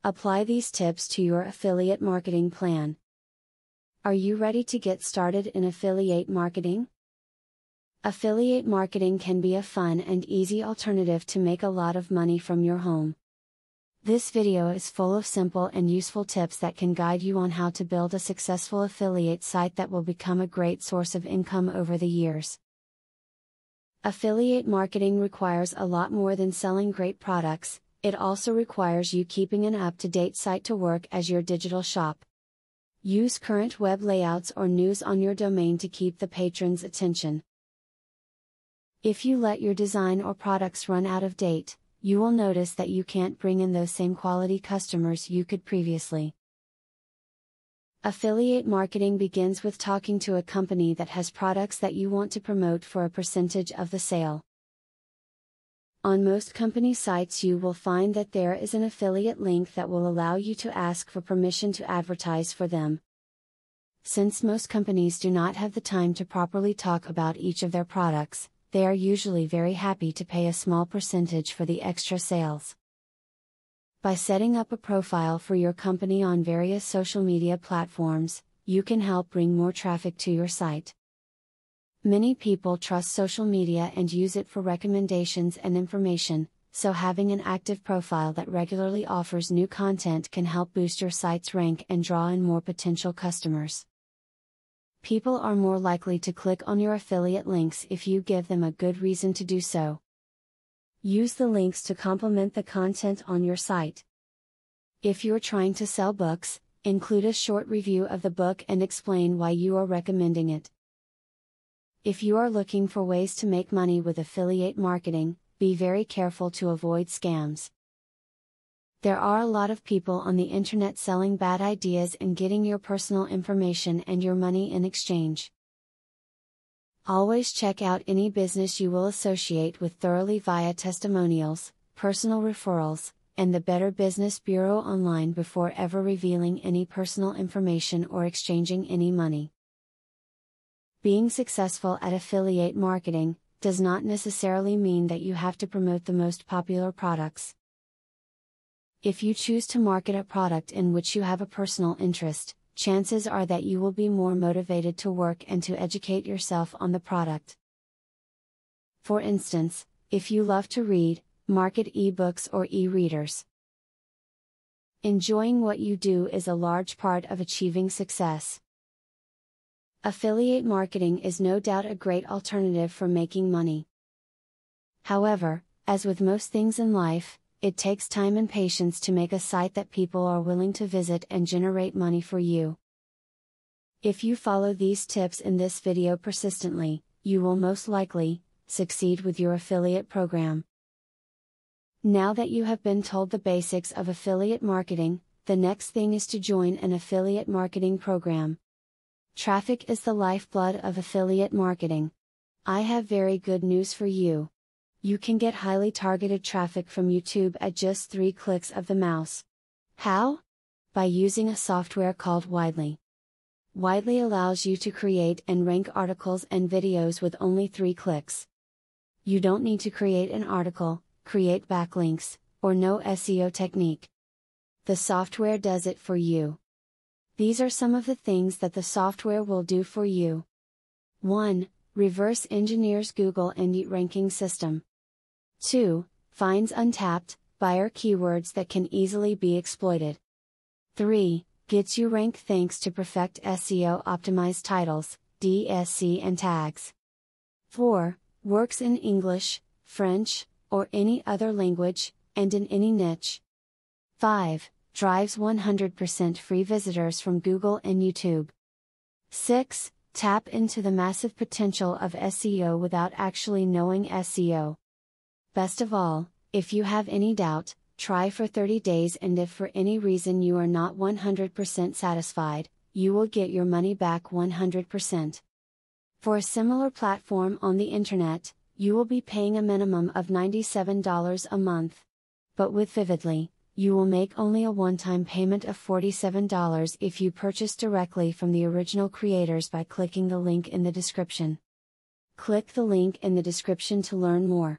Apply these tips to your affiliate marketing plan. Are you ready to get started in affiliate marketing? Affiliate marketing can be a fun and easy alternative to make a lot of money from your home. This video is full of simple and useful tips that can guide you on how to build a successful affiliate site that will become a great source of income over the years. Affiliate marketing requires a lot more than selling great products. It also requires you keeping an up-to-date site to work as your digital shop. Use current web layouts or news on your domain to keep the patrons' attention. If you let your design or products run out of date, you will notice that you can't bring in those same quality customers you could previously. Affiliate marketing begins with talking to a company that has products that you want to promote for a percentage of the sale. On most company sites you will find that there is an affiliate link that will allow you to ask for permission to advertise for them. Since most companies do not have the time to properly talk about each of their products, they are usually very happy to pay a small percentage for the extra sales. By setting up a profile for your company on various social media platforms, you can help bring more traffic to your site. Many people trust social media and use it for recommendations and information, so having an active profile that regularly offers new content can help boost your site's rank and draw in more potential customers. People are more likely to click on your affiliate links if you give them a good reason to do so. Use the links to complement the content on your site. If you're trying to sell books, include a short review of the book and explain why you are recommending it. If you are looking for ways to make money with affiliate marketing, be very careful to avoid scams. There are a lot of people on the internet selling bad ideas and getting your personal information and your money in exchange. Always check out any business you will associate with thoroughly via testimonials, personal referrals, and the Better Business Bureau online before ever revealing any personal information or exchanging any money. Being successful at affiliate marketing does not necessarily mean that you have to promote the most popular products. If you choose to market a product in which you have a personal interest, chances are that you will be more motivated to work and to educate yourself on the product. For instance, if you love to read, market ebooks or e-readers. Enjoying what you do is a large part of achieving success. Affiliate marketing is no doubt a great alternative for making money. However, as with most things in life, it takes time and patience to make a site that people are willing to visit and generate money for you. If you follow these tips in this video persistently, you will most likely succeed with your affiliate program. Now that you have been told the basics of affiliate marketing, the next thing is to join an affiliate marketing program. Traffic is the lifeblood of affiliate marketing. I have very good news for you. You can get highly targeted traffic from YouTube at just 3 clicks of the mouse. How? By using a software called Widely. Widely allows you to create and rank articles and videos with only 3 clicks. You don't need to create an article, create backlinks, or know SEO technique. The software does it for you. These are some of the things that the software will do for you. 1. Reverse engineers Google Indie ranking system. 2. Finds untapped buyer keywords that can easily be exploited. 3. Gets you ranked thanks to Perfect SEO optimized titles, DSC and tags. 4. Works in English, French, or any other language, and in any niche. 5. Drives 100% free visitors from Google and YouTube. 6. Tap into the massive potential of SEO without actually knowing SEO. Best of all, if you have any doubt, try for 30 days and if for any reason you are not 100% satisfied, you will get your money back 100%. For a similar platform on the internet, you will be paying a minimum of $97 a month. But with Vividly, you will make only a one-time payment of $47 if you purchase directly from the original creators by clicking the link in the description. Click the link in the description to learn more.